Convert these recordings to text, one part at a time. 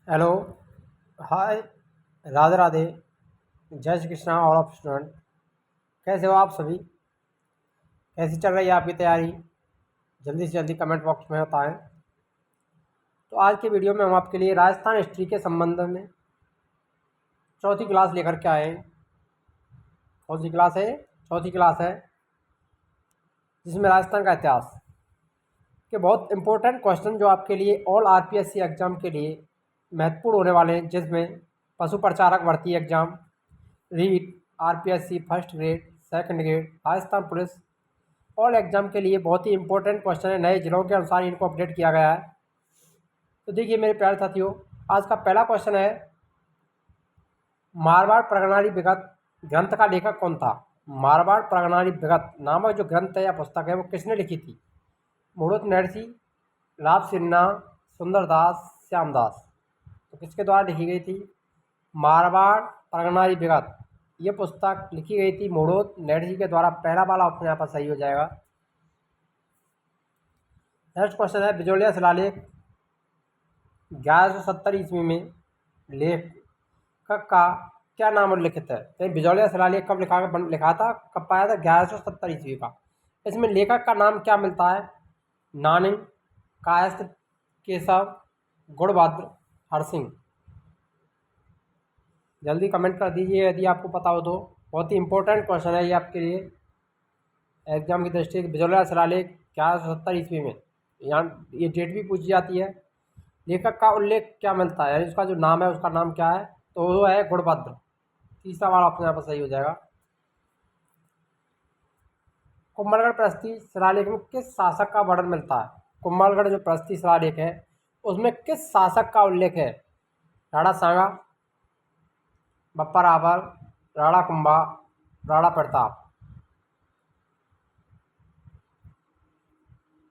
Hello, हाय, राधे राधे, जय Shri Krishna all of student. कैसे हो आप सभी? कैसी चल रही है आपकी तैयारी? जल्दी से जल्दी कमेंट बॉक्स में बताएं। तो आज के वीडियो में हम आपके लिए राजस्थान हिस्ट्री के संबंध में चौथी क्लास लेकर के आए हैं। कौन सी क्लास है? चौथी क्लास है, जिसमें राजस्थान का इतिहास के बहुत इंपॉर्टेंट क्वेश्चन जो आपके लिए ऑल आरपीएससी एग्जाम के लिए महत्वपूर्ण होने वाले हैं, जिसमें पशु प्रचारक भर्ती exam, REET, RPSC first grade, second grade, Rajasthan police, all exam के लिए बहुत ही इंपॉर्टेंट क्वेश्चन है। नए जिलों के अनुसार इनको अपडेट किया गया है। तो देखिए मेरे प्यारे साथियों, आज का पहला क्वेश्चन है, मारवाड़ प्रगणारी विगत ग्रंथ का लेखक कौन था? मारवाड़ प्रगणारी विगत नामक जो ग्रंथ है या पुस्तक है वो किसने लिखी थी? मुड़ुत नरसी, लाभ सिन्हा, सुंदरदास, श्यामदास। तो किसके द्वारा लिखी गई थी? मारवाड़ प्रगणारी विगत ये पुस्तक लिखी गई थी मुड़ुत नरसी के द्वारा। पहला वाला ऑप्शन यहाँ पर सही हो जाएगा। नेक्स्ट क्वेश्चन है, बिजोलिया शिलालेख 1170 ईस्वी में लेखक का क्या नाम उल्लिखित है? तो बिजोलिया शिलालेख कब लिखा था, कब पाया था? 1170 ईस्वी का। इसमें लेखक का नाम क्या मिलता है? नानी, कायस्थ, केशव, गुणभद्र, हरसिंह। जल्दी कमेंट कर दीजिए यदि आपको पता हो तो। बहुत ही इंपॉर्टेंट क्वेश्चन है ये आपके लिए एग्जाम की दृष्टि से। बिजोलिया शिलालेख 1170 ईस्वी में, यहाँ ये डेट भी पूछी जाती है। लेखक का उल्लेख क्या मिलता है, यानी उसका जो नाम है उसका नाम क्या है? तो वो है गुणभद्र। तीसरा वाला ऑप्शन यहाँ पर सही हो जाएगा। कुंभलगढ़ प्रशस्ति शिलालेख में किस शासक का वर्णन मिलता है? कुंभलगढ़ जो प्रशस्ति शिलालेख है उसमें किस शासक का उल्लेख है? राणा सांगा, बप्पा रावल, राणा कुंभा, राणा प्रताप।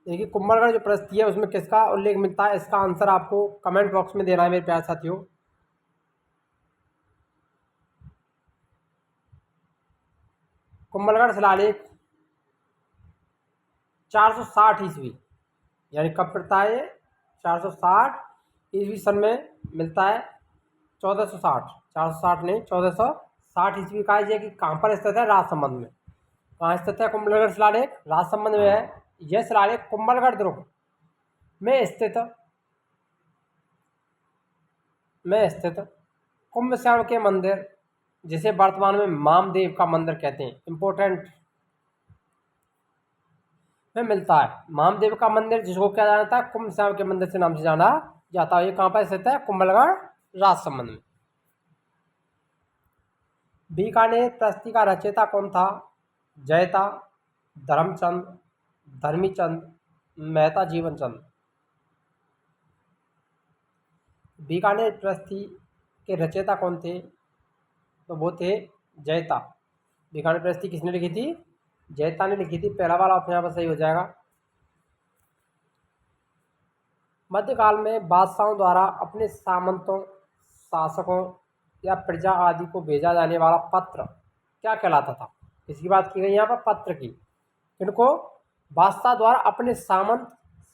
देखिए कुंभलगढ़ जो प्रशस्ति है उसमें किसका उल्लेख मिलता है, इसका आंसर आपको कमेंट बॉक्स में देना है मेरे प्यारे साथियों। कुंभलगढ़ शिलालेख 460 ईस्वी, यानी कब पड़ता है ये? 460 ईस्वी सन में मिलता है। 1460, 460 नहीं 1460 ईस्वी का है। ये कि कहाँ पर स्थित है? राजसमंद में। कहाँ स्थित है कुंभलगढ़ शिलालेख? राजसमंद में है। यह शिलालेख कुंभलगढ़ दुर्ग में स्थित कुंभ श्याम के मंदिर, जिसे वर्तमान में मामदेव का मंदिर कहते हैं, इंपोर्टेंट में मिलता है। मामदेव का मंदिर जिसको क्या जाता है? कुंभ श्याम के मंदिर से नाम से जाना जाता है। ये कहाँ पर स्थित है? कुंभलगढ़, राजसमंद में। बीकानेर प्रशस्ति का रचयिता कौन था? जयता, धर्मचंद, धर्मीचंद, मेहता जीवन चंद। बीकानेर प्रशस्ति के रचयिता कौन थे? तो वो थे जयता। बीकानेर प्रशस्ति किसने लिखी थी? जयता ने लिखी थी। पहला वाला ऑप्शन यहाँ पर सही हो जाएगा। मध्यकाल में बादशाहों द्वारा अपने सामंतों, शासकों या प्रजा आदि को भेजा जाने वाला पत्र क्या कहलाता था? इसकी बात की गई यहाँ पर पत्र की। इनको बादशाह द्वारा अपने सामंत,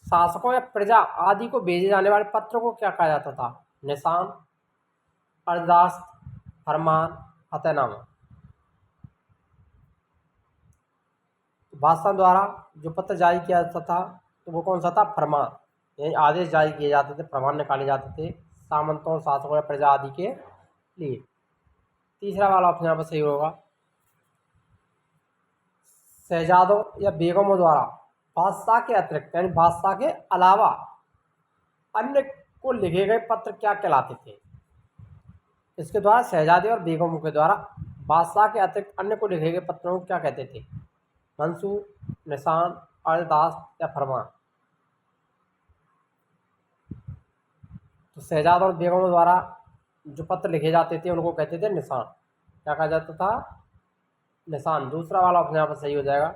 शासकों या प्रजा आदि को भेजे जाने वाले पत्र को क्या कहा जाता था? निशान, अर्दास्त, फरमान, हतनामा। बादशाह द्वारा जो पत्र जारी किया जाता था तो वो कौन सा था? फरमान, यानी आदेश जारी किए जाते थे, फरमान निकाले जाते थे सामंतों, शासकों या प्रजा आदि के लिए। तीसरा वाला ऑप्शन यहाँ पर सही होगा। शहजादों या बेगमों द्वारा बादशाह के अतिरिक्त, यानी बादशाह के अलावा अन्य को लिखे गए पत्र क्या कहलाते थे? इसके द्वारा शहजादे और बेगमों के द्वारा बादशाह के अतिरिक्त अन्य को लिखे गए पत्रों को क्या कहते थे? मंसूर, निशान, अर्दास्त या फरमान। तो शहजादों और बेगमों द्वारा जो पत्र लिखे जाते थे उनको कहते थे निशान। क्या कहा जाता था? निशान। दूसरा वाला ऑप्शन यहाँ पर सही हो जाएगा।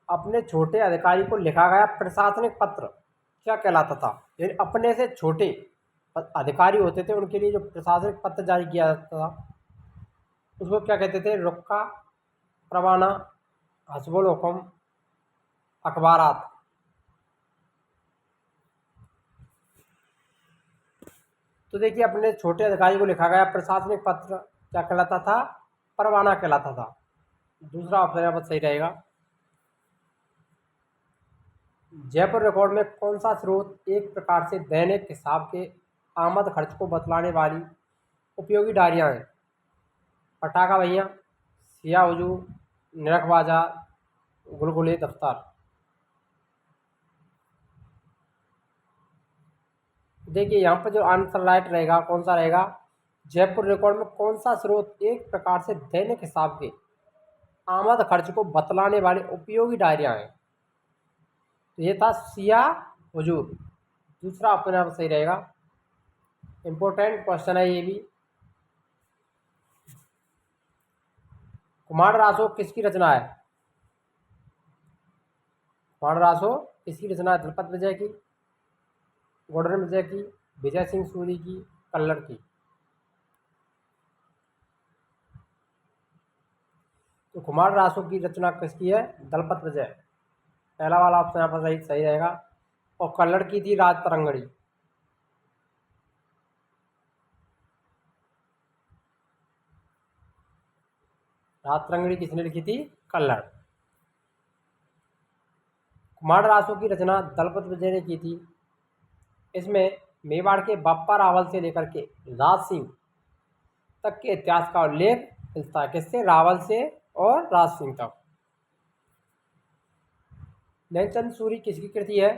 अपने छोटे अधिकारी को लिखा गया प्रशासनिक पत्र क्या कहलाता था? यानी अपने से छोटे अधिकारी होते थे उनके लिए जो प्रशासनिक पत्र जारी किया जाता था उसको क्या कहते थे? रुक्का, प्रवाना, हस्बुल हुक्म, अखबारात। तो देखिए अपने छोटे अधिकारी को लिखा गया प्रशासनिक पत्र क्या कहलाता था, परवाना कहलाता था। दूसरा ऑप्शन यहाँ पर सही रहेगा। जयपुर रिकॉर्ड में कौन सा स्रोत एक प्रकार से दैनिक हिसाब के आमद खर्च को बतलाने वाली उपयोगी डायरियां हैं? पटाखा भैया, सिया हुजूर, निरख बाजार, गुलगुले दफ्तर। देखिए यहाँ पर जो आंसर राइट रहेगा कौन सा रहेगा, जयपुर रिकॉर्ड में कौन सा स्रोत एक प्रकार से दैनिक हिसाब के आमद खर्च को बतलाने वाले उपयोगी डायरियां हैं? तो ये था सिया हुजूर। दूसरा ऑप्शन यहाँ पर सही रहेगा। इंपॉर्टेंट क्वेश्चन है ये भी। कुमार रासो किसकी रचना है? कुमार रासो किसकी रचना है? दलपत विजय की, गॉर्डन विजय की, विजय सिंह सूरी की, कल्लर की। तो कुमार रासो की रचना किसकी है? दलपत विजय। पहला वाला ऑप्शन यहाँ पर सही सही रहेगा। और कल्लर की थी राज तरंगड़ी। राज तरंगड़ी किसने लिखी थी? कल्लर। कुमार रासो की रचना दलपत विजय ने की थी। इसमें मेवाड़ के बप्पा रावल से लेकर के राज सिंह तक के इतिहास का उल्लेख मिलता है। किससे? रावल से और राज सिंह तक। नैनचंद सूरी किसकी कृति है?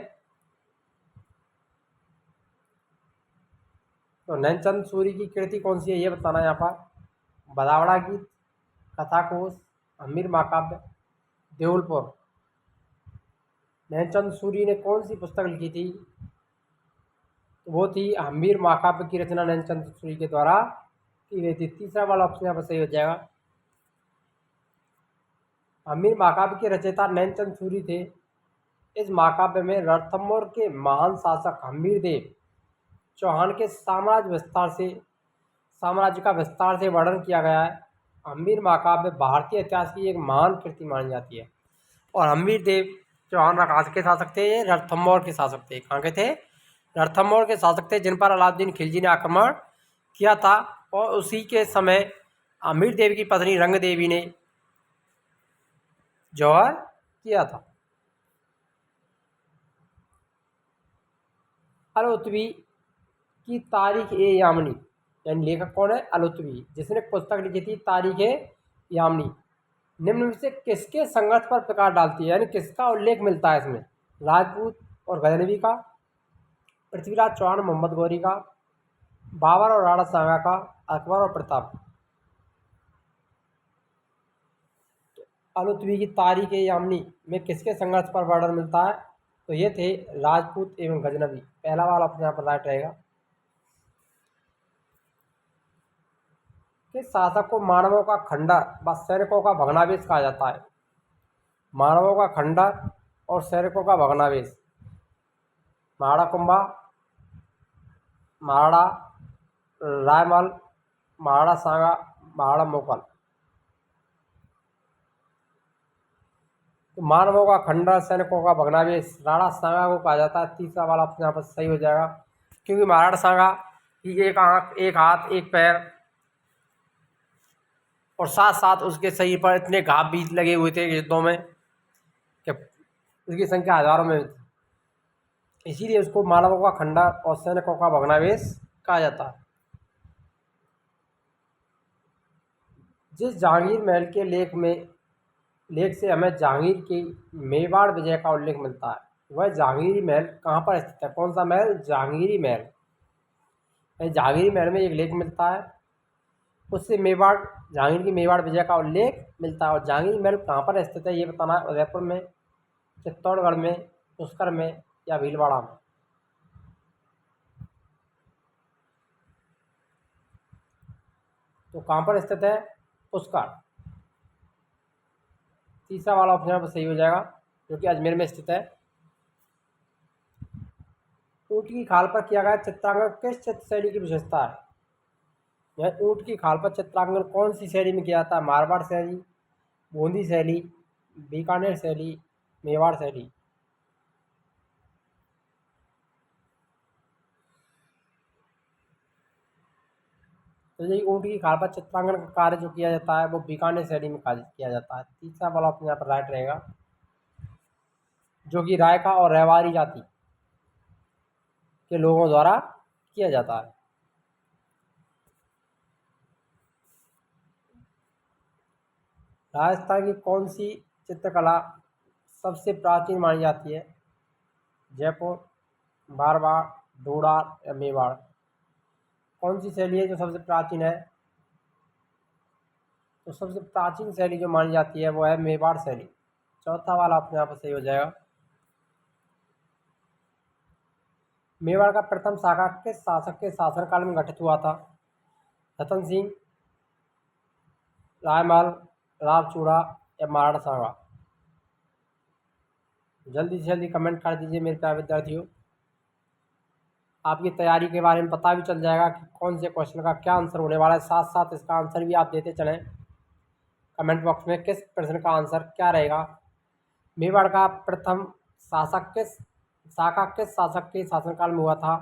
तो नैनचंद सूरी की कृति कौन सी है ये बताना यहाँ पर। बदावड़ा गीत, कथाकोश, हम्मीर महाकाव्य, देउलपुर। नैनचंद सूरी ने कौन सी पुस्तक लिखी थी? तो वो थी हम्मीर महाकाव्य की रचना नैनचंद सूरी के द्वारा की गई थी। तीसरा वाला ऑप्शन यहाँ पर सही हो जाएगा। हम्मीर महाकाव्य के रचयिता नैनचंद सूरी थे। इस महाकाव्य में रणथंभौर के महान शासक हम्मीर देव चौहान के साम्राज्य का विस्तार से वर्णन किया गया है। हम्मीर महाकाव्य भारतीय इतिहास की एक महान कृति मानी जाती है। और हम्मीर देव चौहान कहाँ के शासक थे? ये रणथंभौर के शासक थे। कहाँ के थे? रणथंभौर के शासक थे, जिन पर अलाउद्दीन खिलजी ने आक्रमण किया था। और उसी के समय हम्मीर देव की पत्नी रंग देवी ने जौहर किया था। अलउत्बी की तारीख ए यामनी, यानी लेखक कौन है? अलउत्बी, जिसने पुस्तक लिखी थी तारीख ए यामनी, निम्न में से किसके संघर्ष पर प्रकाश डालती है, यानी किसका उल्लेख मिलता है इसमें? राजपूत और गजनवी का, पृथ्वीराज चौहान मोहम्मद गौरी का, बाबर और राणा सांगा का, अकबर और प्रताप। अलउत्बी की तारीख ए यामनी में किसके संघर्ष पर वर्णन मिलता है? तो ये थे राजपूत एवं गजनवी। पहला वाला अपने यहाँ पर राइट रहेगा। किस शासक को मानवों का खंडर व सैनिकों का भग्नावेश कहा जाता है? मानवों का खंडर और सैनिकों का भग्नावेश। महाराणा कुंभा, महाराणा रायमल, महाराणा सांगा, महाराणा मुगल। तो मानवों का खंडर, सैनिकों का भग्नावेश राणा सांगा को कहा जाता है। तीसरा वाला ऑप्शन यहाँ पर सही हो जाएगा, क्योंकि महाराणा सांगा की एक आंख, एक हाथ, एक पैर और साथ साथ उसके शरीर पर इतने घाव भी लगे हुए थे युद्धों में कि उसकी संख्या हजारों में थी। इसीलिए उसको मानवों का खंडर और सैनिकों का भग्नावेश कहा जाता है। जिस जहांगीर महल के लेख से हमें जहांगीर की मेवाड़ विजय का उल्लेख मिलता है, वह जहांगीरी महल कहाँ पर स्थित है? कौन सा महल? जहांगीरी महल। जहांगीरी महल में एक लेख मिलता है, उससे जहांगीर की मेवाड़ विजय का उल्लेख मिलता है। और जहांगीरी महल कहाँ पर स्थित है ये बताना है। उदयपुर में, चित्तौड़गढ़ में, पुष्कर में या भीलवाड़ा में। तो कहाँ पर स्थित है? पुष्कर। तीसरा वाला ऑप्शन यहाँ पर सही हो जाएगा, जो कि अजमेर में स्थित है। ऊँट की खाल पर किया गया चित्रांकन किस चित्र शैली की विशेषता है? यह ऊँट की खाल पर चित्रांकन कौन सी शैली में किया जाता है? मारवाड़ शैली, बूंदी शैली, बीकानेर शैली, मेवाड़ शैली। तो ये ऊँट की खाल पर चित्रांकन का कार्य जो किया जाता है वो बीकानेर शैली में किया जाता है। तीसरा वाला ऑप्शन यहाँ पर राइट रहेगा, जो कि रायका और रैवारी जाति के लोगों द्वारा किया जाता है। राजस्थान की कौन सी चित्रकला सबसे प्राचीन मानी जाती है? जयपुर, मारवाड़, डोडार या मेवाड़? कौन सी शैली है जो सबसे प्राचीन है? तो सबसे प्राचीन शैली जो मानी जाती है वो है मेवाड़ शैली। चौथा वाला अपने यहाँ पर सही हो जाएगा। मेवाड़ का प्रथम शाखा किस शासक के शासनकाल में गठित हुआ था? रतन सिंह, रायमल, रावचूड़ा या महाराणा सांगा? जल्दी से जल्दी कमेंट कर दीजिए मेरे प्यारे विद्यार्थियों। आपकी तैयारी के बारे में पता भी चल जाएगा कि कौन से क्वेश्चन का क्या आंसर होने वाला है, साथ साथ इसका आंसर भी आप देते चलें कमेंट बॉक्स में किस प्रश्न का आंसर क्या रहेगा। मेवाड़ का प्रथम शासक किस शाखा किस शासक के शासनकाल में हुआ था?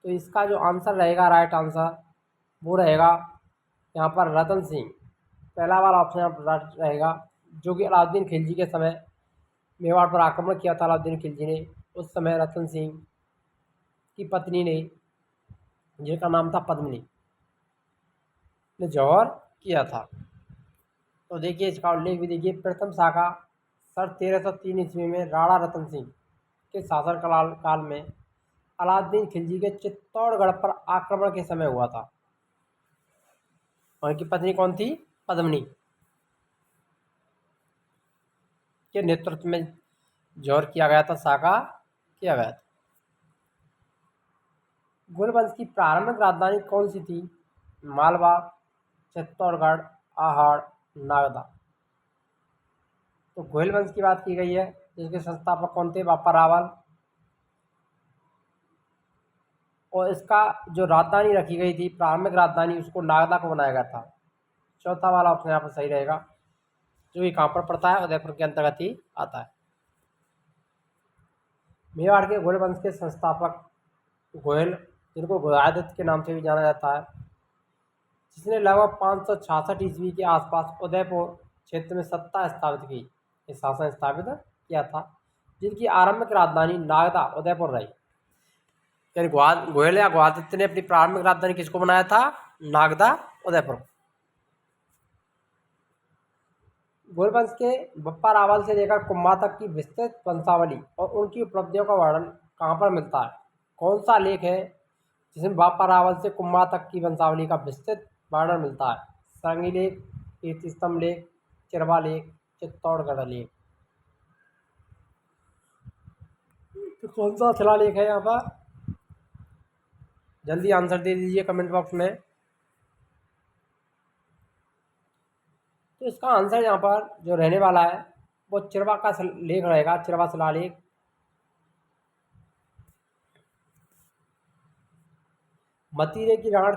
तो इसका जो आंसर रहेगा, राइट आंसर, वो रहेगा यहाँ पर रतन सिंह। पहला वाला ऑप्शन यहाँ पर राइट रहेगा, जो कि अलाउद्दीन खिलजी के समय मेवाड़ पर आक्रमण किया था अलाउद्दीन खिलजी ने। उस समय रतन सिंह की पत्नी ने, जिनका नाम था पद्मिनी, ने जौहर किया था। तो देखिए इसका उल्लेख भी देखिए, प्रथम शाखा सन 1303 ईस्वी में राणा रतन सिंह के शासन काल में अलाउद्दीन खिलजी के चित्तौड़गढ़ पर आक्रमण के समय हुआ था। और उनकी पत्नी कौन थी? पद्मिनी के नेतृत्व में जौहर किया गया था, शाखा किया गया था। गोल वंश की प्रारंभिक राजधानी कौन सी थी? मालवा, चित्तौड़गढ़, आहड़, नागदा? तो गोयल वंश की बात की गई है, जिसके संस्थापक कौन थे? बापा रावल। और इसका जो राजधानी रखी गई थी, प्रारंभिक राजधानी, उसको नागदा को बनाया गया था। चौथा वाला ऑप्शन यहाँ पर सही रहेगा, जो कि कहाँ पर पड़ता है? उदयपुर के अंतर्गत ही आता है। मेवाड़ के गोयल वंश के संस्थापक गोयल, जिनको गोयादित्य के नाम से भी जाना जाता है, जिसने लगभग 566 ईस्वी के आसपास उदयपुर क्षेत्र में सत्ता स्थापित की, शासन स्थापित किया था, जिनकी आरंभिक राजधानी नागदा उदयपुर रही। यानी गोयल या ग्वादित्य ने अपनी प्रारंभिक राजधानी किसको बनाया था? नागदा उदयपुर। गोयल वंश के बप्पा रावल से लेकर कुम्भा तक की विस्तृत वंशावली और उनकी उपलब्धियों का वर्णन कहाँ पर मिलता है? कौन सा लेख है जिसमें बापा रावल से कुम्भा तक की वंशावली का विस्तृत वर्णन मिलता है? सारंगी लेख, कीर्तिस्तंभ लेख, चिरवा लेख, चित्तौड़गढ़ लेख? तो कौन सा शिलालेख है यहाँ पर? जल्दी आंसर दे दीजिए कमेंट बॉक्स में। तो इसका आंसर यहाँ पर जो रहने वाला है वो चिरवा का लेख रहेगा, चिरवा शिलालेख। मतीरे की राण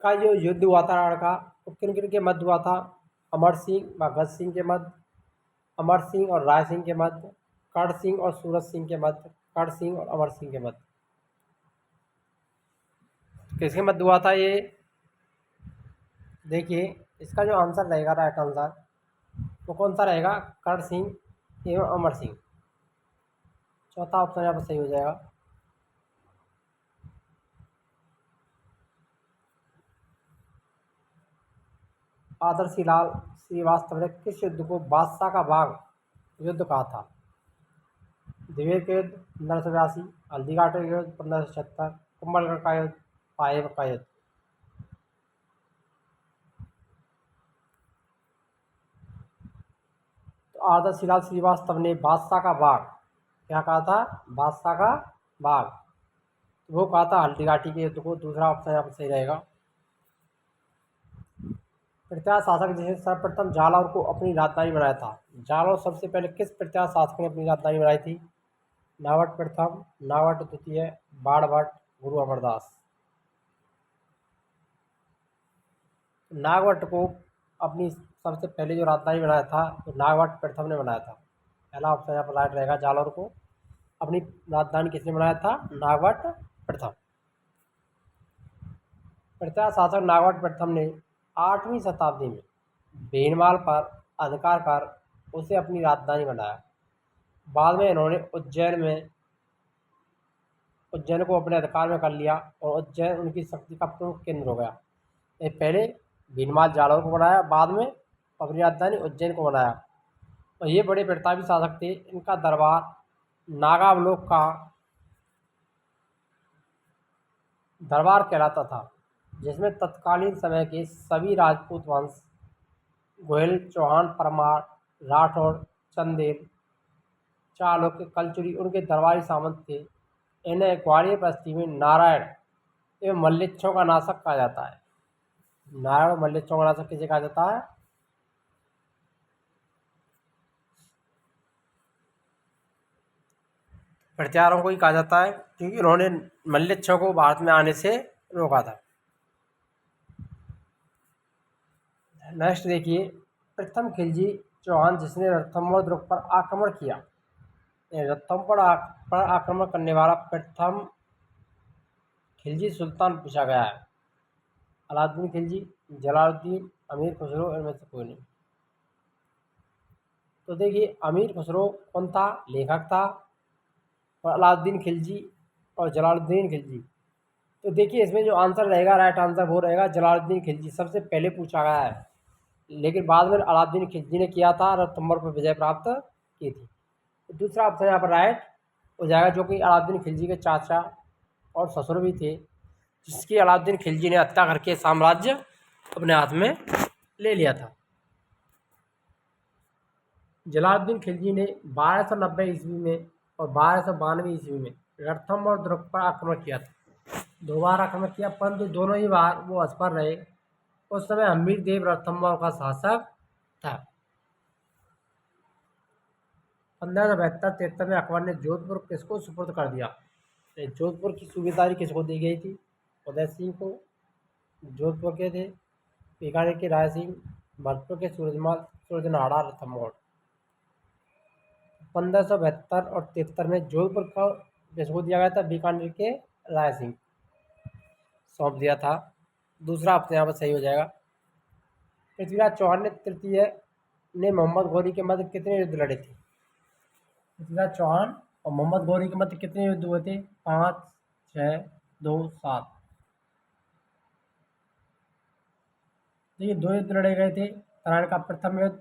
का जो युद्ध हुआ था राण का, वो किन किन के मध्य हुआ था? अमर सिंह व गज सिंह के मध्य, अमर सिंह और राय सिंह के मध्य, कर्ण सिंह और सूरज सिंह के मध्य, कर्ण सिंह और अमर सिंह के मध्य? किसके मध्य हुआ था ये? देखिए इसका जो आंसर रहेगा, राइट आंसर, वो कौन सा रहेगा? कर्ण सिंह एवं अमर सिंह। चौथा ऑप्शन यहाँ पर सही हो जाएगा। आदर्शी लाल श्रीवास्तव ने किस युद्ध को बादशाह का बाग युद्ध कहा था? दिवेर का युद्ध 1582, हल्दीघाटी का युद्ध 1576, कुंभलगढ़ का युद्ध, पाएव का युद्ध? तो आदर्शी लाल श्रीवास्तव ने बादशाह का बाग, क्या कहा था? बादशाह का बाग, वो कहा था हल्दीघाटी के युद्ध को। दूसरा ऑप्शन यहाँ पर सही रहेगा। पृथ्वी शासक जिसने सर्वप्रथम जालौर को अपनी राजधानी बनाया था? जालौर सबसे पहले किस पृथ्वी शासक ने अपनी राजधानी बनाई थी? नावट प्रथम, नावट द्वितीय, बाणभट्ट, गुरु अमरदास? नागवट को अपनी सबसे पहले जो राजधानी बनाया था, तो नागवट प्रथम ने बनाया था। पहला ऑप्शन यहाँ पर राइट रहेगा, जालौर को अपनी राजधानी किसने बनाया था? नागवट प्रथम। पृथ्वी शासक नागवट प्रथम ने 8वीं शताब्दी में भीनमाल पर अधिकार कर उसे अपनी राजधानी बनाया। बाद में इन्होंने उज्जैन को अपने अधिकार में कर लिया और उज्जैन उनकी शक्ति का प्रमुख केंद्र हो गया। ये पहले भीनमाल जालौर को बनाया, बाद में अपनी राजधानी उज्जैन को बनाया। और ये बड़े प्रतापी शासक थे। इनका दरबार नागावलोक का दरबार कहलाता था, जिसमें तत्कालीन समय के सभी राजपूत वंश गोहिल, चौहान, परमार, राठौड़, चंदेल, चालुक्य, कलचुरी उनके दरबारी सामंत थे। इन्हें ग्वालियर बस्ती में नारायण एवं मल्लेच्छों का नाशक कहा जाता है। नारायण और मल्लेच्छों का नाशक किसे कहा जाता है? प्रत्यारों को ही कहा जाता है, क्योंकि उन्होंने मल्लेच्छों को भारत में आने से रोका था। नेक्स्ट देखिए, प्रथम खिलजी चौहान जिसने रणथंभौर दुर्ग पर आक्रमण किया। रणथंभौर पर आक्रमण करने वाला प्रथम खिलजी सुल्तान पूछा गया है। अलाउद्दीन खिलजी, जलालुद्दीन, अमीर खुसरो, इनमें से कोई नहीं। तो देखिए, अमीर खुसरो कौन था? लेखक था। और अलाउद्दीन खिलजी और जलालुद्दीन खिलजी, तो देखिए इसमें जो आंसर रहेगा, राइट आंसर वो रहेगा जलालुद्दीन खिलजी। सबसे पहले पूछा गया है, लेकिन बाद में अलाउद्दीन खिलजी ने किया था, रणथंभौर पर विजय प्राप्त की थी। तो दूसरा ऑप्शन यहाँ पर राइट हो जाएगा, जो कि अलाउद्दीन खिलजी के चाचा और ससुर भी थे, जिसकी अलाउद्दीन खिलजी ने हत्या करके साम्राज्य अपने हाथ में ले लिया था। जलालुद्दीन खिलजी ने 1290 ईस्वी में और 1292 ईस्वी में रणथंभौर दुर्ग पर आक्रमण किया था। 2 बार आक्रमण किया, परंतु दोनों ही बार वो असफल रहे। उस समय हम्मीर देव रणथंभौर का शासक था। 1572-73 में अकबर ने जोधपुर किसको सुपुर्द कर दिया? जोधपुर की सूबेदारी किसको दी गई थी? उदय सिंह को। जोधपुर के थे बीकानेर के राय सिंह, भरतपुर के सूरजनाड़ा, रणथंभौर। 1572 और 73 में जोधपुर का किसको दिया गया था? बीकानेर के राय सिंह सौंप दिया था। दूसरा ऑप्शन यहाँ पर सही हो जाएगा। पृथ्वीराज चौहान ने तृतीय ने मोहम्मद घोरी के मध्य कितने युद्ध लड़े थे? पृथ्वीराज चौहान और मोहम्मद घोरी के मध्य कितने युद्ध हुए थे? 5, 6, 2, 7। देखिए 2 युद्ध लड़े गए थे। तराइन का प्रथम युद्ध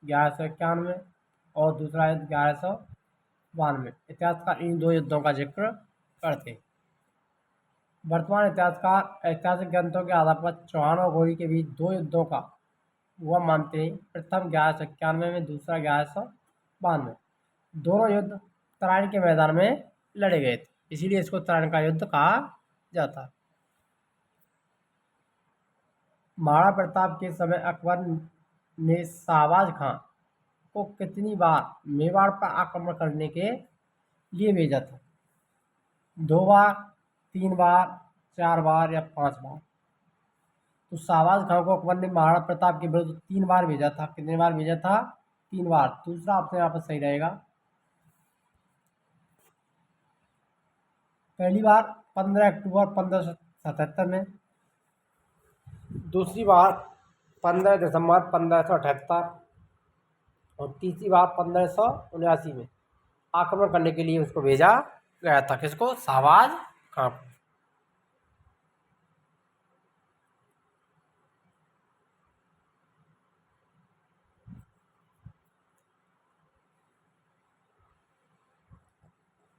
1191 और दूसरा युद्ध 1192। इतिहासकार इन 2 युद्धों का जिक्र करते हैं। वर्तमान इतिहासकार ऐतिहासिक ग्रंथों के आधार पर चौहान और घोरी के बीच 2 युद्धों का वह मानते हैं। प्रथम 1191 में, दूसरा 1192। दोनों युद्ध तराइन के मैदान में लड़े गए थे, इसीलिए इसको तराइन का युद्ध कहा जाता है। महाराणा प्रताप के समय अकबर ने शाहबाज खां को कितनी बार मेवाड़ पर आक्रमण करने के लिए भेजा था? 2 बार, 3 बार, 4 बार या 5 बार? तो शाहबाज खां को अकबर ने महाराणा प्रताप के विरुद्ध 3 बार भेजा था। कितने बार भेजा था? 3 बार। दूसरा ऑप्शन यहाँ पर सही रहेगा। पहली बार 15 अक्टूबर 1577 में, दूसरी बार 15 दिसंबर 1578 और तीसरी बार 1579 में आक्रमण करने के लिए उसको भेजा गया था। किसको? शाहबाज खां को।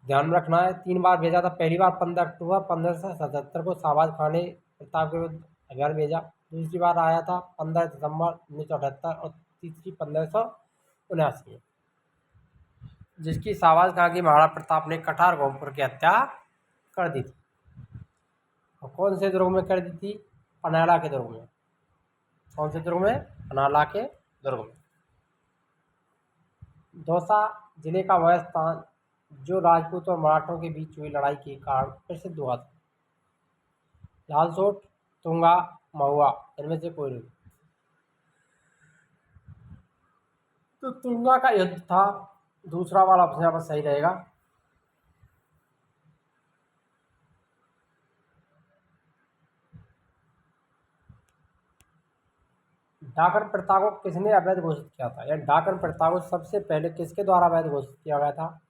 ध्यान में रखना है, 3 बार भेजा था। पहली बार 15 अक्टूबर 1577 को शाहबाज खां ने प्रताप के विरुद्ध अभियान भेजा। दूसरी बार आया था 15 दिसंबर 1978 और तीसरी 1579 में, जिसकी शाहबाज खां की महाराणा प्रताप ने कठार गोमपुर की हत्या कर दी थी। और कौन से दुर्ग में कर दी थी? पन्हाड़ा के दुर्ग में। कौन से दुर्ग में? पन्हाड़ा के दुर्ग में। दौसा जिले का वह स्थान जो राजपूत और मराठों के बीच हुई लड़ाई के कारण प्रसिद्ध हुआ था। लालसोट, तुंगा, महुआ, इनमें से कोई नहीं। तो तुंगा का युद्ध था। दूसरा वाला ऑप्शन यहाँ पर सही रहेगा। डाकन प्रथा को किसने अवैध घोषित किया था, या डाकन प्रथा को सबसे पहले किसके द्वारा अवैध घोषित किया गया था?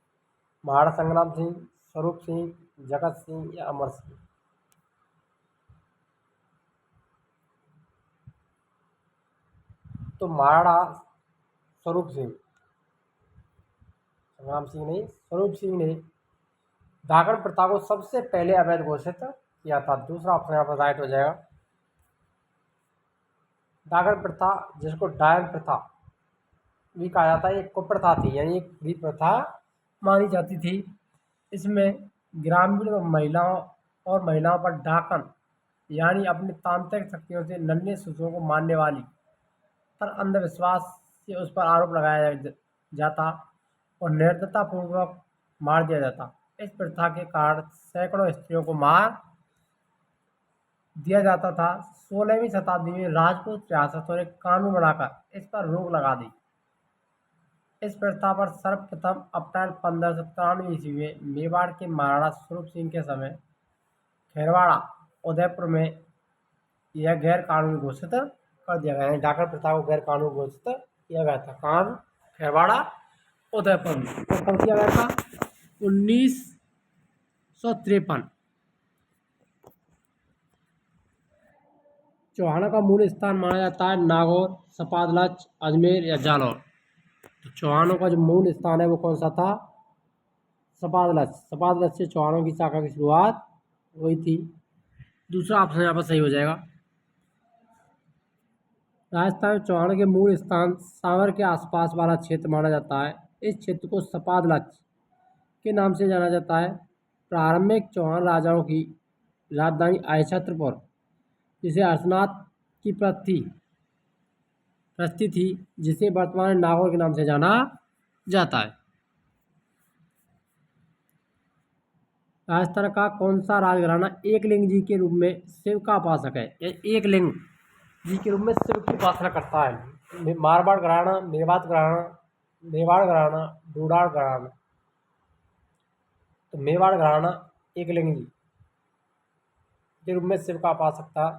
महाराणा संग्राम सिंह, स्वरूप सिंह, जगत सिंह या अमर सिंह? तो महाराणा स्वरूप सिंह, संग्राम सिंह नहीं, स्वरूप सिंह ने डाकन प्रथा को सबसे पहले अवैध घोषित किया था। दूसरा ऑप्शन यहाँ पर राइट हो जाएगा। डाकन प्रथा, जिसको डायन प्रथा भी कहा जाता है, एक कुप्रथा थी, यानी एक बुरी प्रथा मानी जाती थी। इसमें ग्रामीण महिलाओं पर डाकन यानी अपनी तांत्रिक शक्तियों से नन्हे शिशुओं को मारने वाली पर अंधविश्वास से उस पर आरोप लगाया जाता और निर्दयतापूर्वक मार दिया जाता। इस प्रथा के कारण सैकड़ों स्त्रियों को मार दिया जाता था। 16वीं शताब्दी में राजपूत रियासतों ने कानून बनाकर इस पर रोक लगा दी। इस प्रथा पर सर्वप्रथम अप्रैल 1593 ईस्वी में मेवाड़ के महाराणा स्वरूप सिंह के समय खेरवाड़ा उदयपुर में यह गैर कानूनी घोषित कर दिया गया है। डाकन प्रथा को गैर कानूनी घोषित किया गया था। कहाँ? खेरवाड़ा उदयपुर में। तो कब किया गया था? 1953। चौहानों का मूल स्थान माना जाता है नागौर, सपादलच, अजमेर या जालौर। तो चौहानों का जो मूल स्थान है वो कौन सा था? सपादलच। सपादलच से चौहानों की शाखा की शुरुआत हुई थी। दूसरा ऑप्शन यहाँ पर सही हो जाएगा। राजस्थान में चौहानों के मूल स्थान सांवर के आसपास वाला क्षेत्र माना जाता है। इस क्षेत्र को सपादलच के नाम से जाना जाता है। प्रारंभिक चौहान राजाओं की राजधानी आयछत्रपुर, जिसे अर्शनाथ की प्रस्ती थी, जिसे वर्तमान में नागौर के नाम से जाना जाता है। राजस्थान का कौन सा राजघराना एकलिंग जी के रूप में शिव का उपासक है? एकलिंग जी के रूप में शिव की उपासना करता है। मारवाड़ घराना, मेवाड़ घराना, डूडाड़ घराना। तो मेवाड़ घराना एकलिंग जी के रूप में शिव का उपासक था।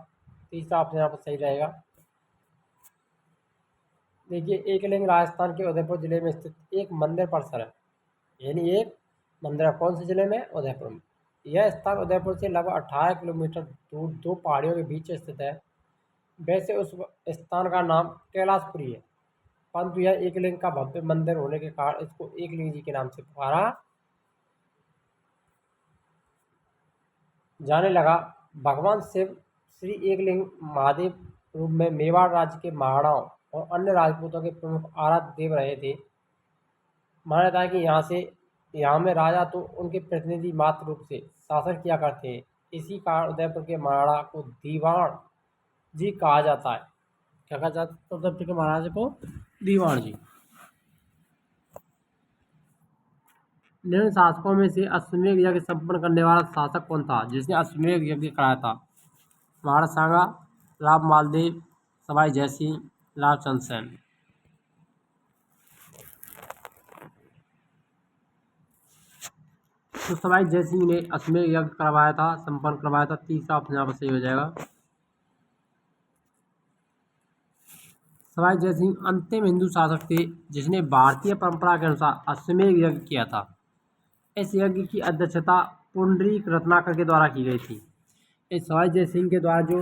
तीसरा ऑप्शन यहाँ पर सही रहेगा। देखिए, एकलिंग राजस्थान के उदयपुर जिले में स्थित एक मंदिर परिसर है, यानी एक मंदिर है। कौन से जिले में? उदयपुर में। यह स्थान उदयपुर से लगभग 18 किलोमीटर दूर दो पहाड़ियों के बीच स्थित है। वैसे उस स्थान का नाम कैलाशपुरी है, परंतु यह एकलिंग का भव्य मंदिर होने के कारण इसको एकलिंग जी के नाम से पुकारा जाने लगा। भगवान शिव श्री एकलिंग महादेव रूप में मेवाड़ राज्य के महाराणाओं और अन्य राजपूतों के प्रमुख आराध्य देव रहे थे। माना जाता है कि यहाँ में राजा तो उनके प्रतिनिधि मात्र रूप से शासन किया करते हैं। इसी कारण उदयपुर के महाराणा को दीवाण जी कहा जाता है। क्या कहा जाता है उदयपुर के महाराजा को? दीवाण जी। निम्न शासकों में से अश्वमेध यज्ञ संपन्न करने वाला शासक कौन था, जिसने अश्वमेध यज्ञ कराया था? महाराणा सांगा, राव मालदेव, सवाई जयसिंह, लाल चंद सेन। तो सवाई जयसिंह ने अश्वमेध यज्ञ करवाया था, संपन्न करवाया था। तीसरा ऑप्शन यहाँ पर सही हो जाएगा। सवाई जयसिंह अंतिम हिंदू शासक थे जिसने भारतीय परंपरा के अनुसार अश्वमेध यज्ञ किया था। इस यज्ञ की अध्यक्षता पुंडरीक रत्नाकर के द्वारा की गई थी। इस सवाई जयसिंह के द्वारा जो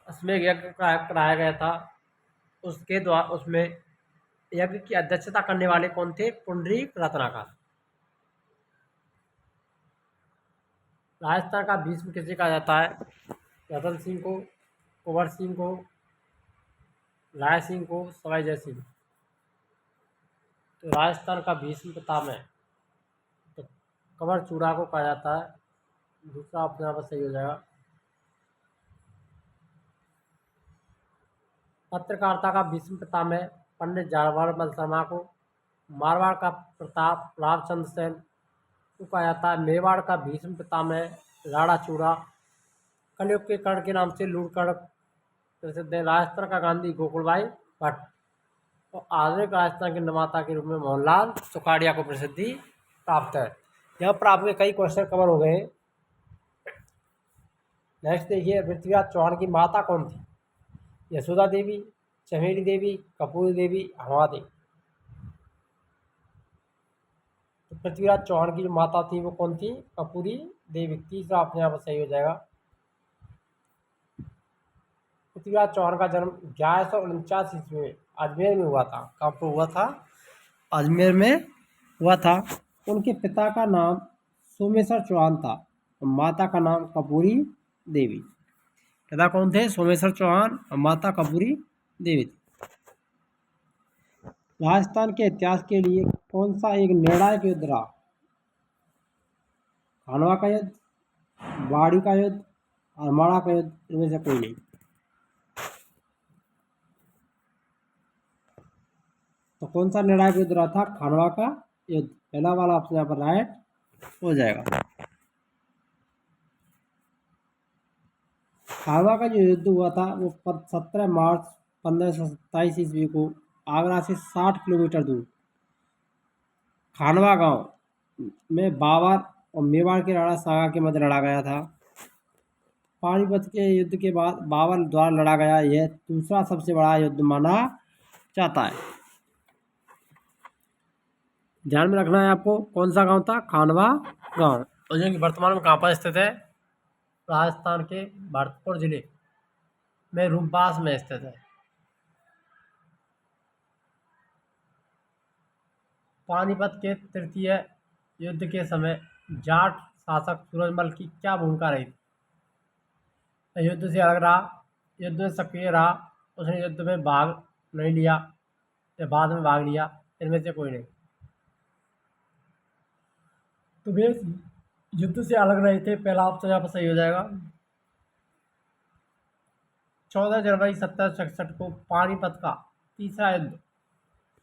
अश्वमेध यज्ञ कराया गया था, उसके द्वारा उसमें यज्ञ की अध्यक्षता करने वाले कौन थे? पुंडरीक रत्नाकर। राजस्थान का भीष्म किसे कहा जाता है? रतन सिंह को, कुंवर सिंह को, राय सिंह को, सवाई जयसिंह। तो राजस्थान का भीष्म पितामह तो कंवर चूड़ा को कहा जाता है। दूसरा ऑप्शन यहाँ पर सही हो जाएगा। पत्रकारिता का भीष्म पितामह पंडित जावारमल शर्मा को, मारवाड़ का प्रताप रावचंद्र सेन को कहा जाता है। मेवाड़ का भीष्म पितामह राणा चूड़ा कलयुग के कर्ण के नाम से लूटकर्ण प्रसिद्ध है। राजस्थान का गांधी गोकुलभाई भट्ट और आधुनिक राजस्थान के निर्माता के रूप में मोहनलाल सुखाड़िया को प्रसिद्धि प्राप्त है। यहाँ पर आपके कई क्वेश्चन कवर हो गए हैं। नेक्स्ट देखिए, पृथ्वीराज चौहान की माता कौन थी? यशोदा देवी, चमेली देवी, कपूरी देवी, हवा देवी। तो पृथ्वीराज चौहान की जो माता थी वो कौन थी? कपूरी देवी। तीसरा ऑप्शन यहाँ पर सही हो जाएगा। पृथ्वीराज चौहान का जन्म 1149 ईस्वी में अजमेर में हुआ था। कहाँ पर हुआ था? अजमेर में हुआ था। उनके पिता का नाम सोमेश्वर चौहान था और माता का नाम कपूरी देवी। पिता कौन थे? सोमेश्वर चौहान और माता कपूरी देवी थी। राजस्थान के इतिहास के लिए कौन सा एक निर्णायक युद्ध रहा? खानवा का युद्ध, बाड़ी का युद्ध, अरमाड़ा का युद्ध, इनमें से कोई नहीं। तो कौन सा निर्णायक युद्ध रहा था? खानवा का युद्ध। पहला वाला ऑप्शन यहाँ पर राइट हो जाएगा। खानवा का जो युद्ध हुआ था वो 17 मार्च 1527 ईस्वी को आगरा से 60 किलोमीटर दूर खानवा गांव में बाबर और मेवाड़ के राणा सांगा के मध्य लड़ा गया था। पानीपत के युद्ध के बाद बाबर द्वारा लड़ा गया यह दूसरा सबसे बड़ा युद्ध माना जाता है। ध्यान में रखना है आपको। कौन सा गांव था? खानवा गांव। और जो कि वर्तमान में कहाँ पर स्थित है? राजस्थान के भरतपुर जिले में रूपबास में स्थित है। पानीपत के तृतीय युद्ध के समय जाट शासक सूरजमल की क्या भूमिका रही? युद्ध से अलग रहा, युद्ध में सक्रिय रहा, उसने युद्ध में भाग नहीं लिया या बाद में भाग लिया, इनमें से कोई नहीं। तो वे युद्ध से अलग रहे थे। पहला ऑप्शन यहाँ पर सही हो जाएगा। 14 जनवरी 1767 को पानीपत का तीसरा युद्ध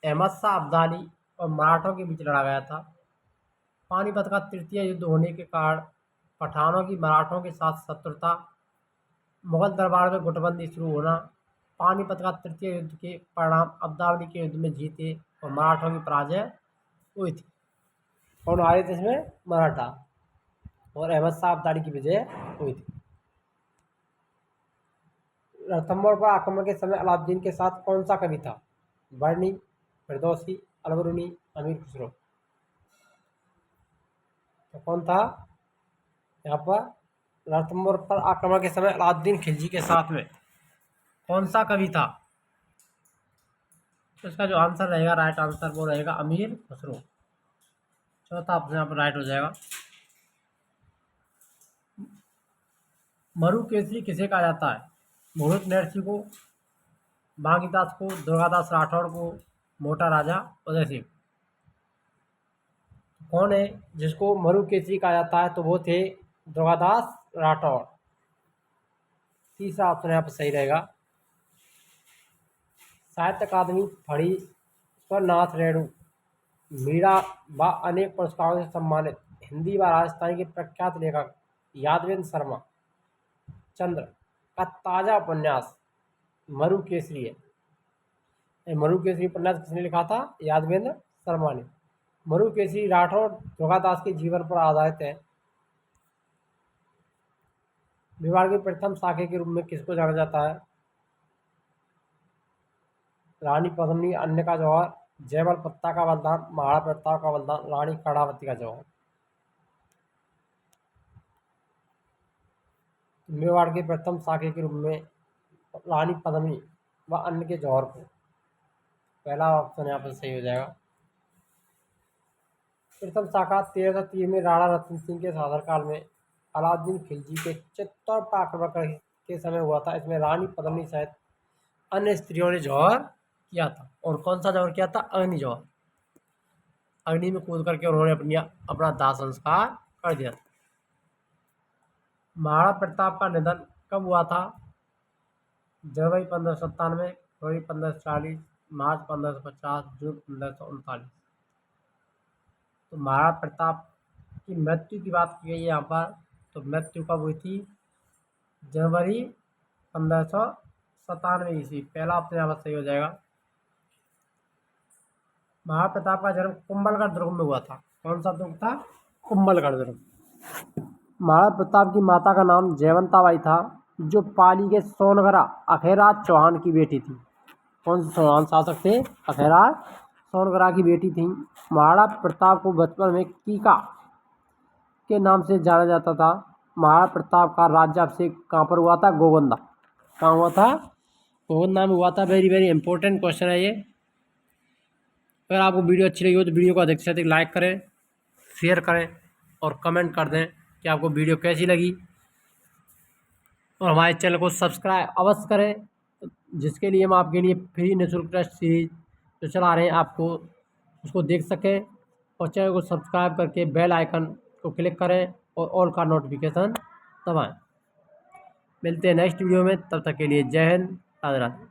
अहमद शाह अब्दाली और मराठों के बीच लड़ा गया था। पानीपत का तृतीय युद्ध होने के कारण पठानों की मराठों के साथ शत्रुता, मुगल दरबार में गुटबंदी शुरू होना, पानीपत का तृतीय युद्ध के परिणाम अब्दाली के युद्ध में जीते और मराठों की पराजय हुई थी। कौन हारे थे इसमें? मराठा। और अहमद शाह अब्दाली की विजय हुई थी। रणथंभौर पर आक्रमण के समय अलाउद्दीन के साथ कौन सा कवि था? बर्नी, फिरदौसी, अलबरूनी, अमीर खुसरो। तो कौन था यहाँ पर? रणथंभौर पर आक्रमण के समय अलाउद्दीन खिलजी के साथ में कौन सा कवि था? तो इसका जो आंसर रहेगा, राइट आंसर वो रहेगा अमीर खुसरो। चौथा ऑप्शन यहाँ पर राइट हो जाएगा। मरु केसरी किसे कहा जाता है? मोहित नरसिंह को, बांगीदास को, दुर्गादास राठौड़ को, मोटा राजा उदय सिंह। कौन है जिसको मरु केसरी कहा जाता है? तो वो थे दुर्गादास राठौड़। तीसरा ऑप्शन यहाँ पर सही रहेगा। साहित्य अकादमी फणीश्वरनाथ रेणु मीरा व अनेक पुरस्कारों से सम्मानित हिंदी व राजस्थानी के प्रख्यात लेखक यादवेंद्र शर्मा चंद्र का ताजा उपन्यास मरु केसरी है। मरु केसरी उपन्यास किसने लिखा था? यादवेंद्र शर्मा ने। मरु केसरी राठौड़ दुर्गादास के जीवन पर आधारित है। मेवाड़ के प्रथम शाखे के रूप में किसको जाना जाता है? रानी पद्मिनी, अन्य का जौहर, जयमल पत्ता का बलिदान, महाराणा प्रताप का बलिदान, रानी कर्णावती का जौहर। मेवाड़ के प्रथम शाखे के रूप में रानी पद्मिनी व अन्य के जौहर को। पहला ऑप्शन यहाँ पर सही हो जाएगा। प्रथम शाखा 1303 में राणा रतन सिंह के शासनकाल में अलाउद्दीन खिलजी के चित्तौड़ पर आक्रमण के समय हुआ था। इसमें रानी पद्मिनी सहित अन्य स्त्रियों ने जौहर किया था। और कौन सा जौहर किया था? अग्नि जौहर। अग्नि में कूद करके उन्होंने अपना दाह संस्कार कर दिया था। महाराणा प्रताप का निधन कब हुआ था? जनवरी 1597, फरवरी 1540, मार्च 1550, जून 1539। तो महाराणा प्रताप की मृत्यु की बात की गई है यहाँ पर। तो मृत्यु कब हुई थी? जनवरी 1597 ईस्वी। पहला ऑप्शन यहाँ पर सही हो जाएगा। महाराणा प्रताप का जन्म कुंभलगढ़ दुर्ग में हुआ था। कौन सा दुर्ग था? कुंभलगढ़ दुर्ग। महाराणा प्रताप की माता का नाम जयवंताबाई था, जो पाली के सोनगरा अखेराज चौहान की बेटी थी। कौन से महान शासक थे? अखेरार सोनगरा की बेटी थी। महाराणा प्रताप को बचपन में कीका के नाम से जाना जाता था। महाराणा प्रताप का राज्याभिषेक कहाँ पर हुआ था? गोगंदा। कहाँ हुआ था? गोगंदा में हुआ था। वेरी वेरी इंपॉर्टेंट क्वेश्चन है ये। अगर आपको वीडियो अच्छी लगी हो तो वीडियो को अधिक से अधिक लाइक करें, शेयर करें और कमेंट कर दें कि आपको वीडियो कैसी लगी। और हमारे चैनल को सब्सक्राइब अवश्य करें, जिसके लिए हम आपके लिए फ्री निःशुल्क टेस्ट सीरीज जो चला रहे हैं आपको उसको देख सकें। और चैनल को सब्सक्राइब करके बेल आइकन को क्लिक करें और ऑल का नोटिफिकेशन दबाएं। मिलते हैं नेक्स्ट वीडियो में, तब तक के लिए जय हिंद, राधे राधे।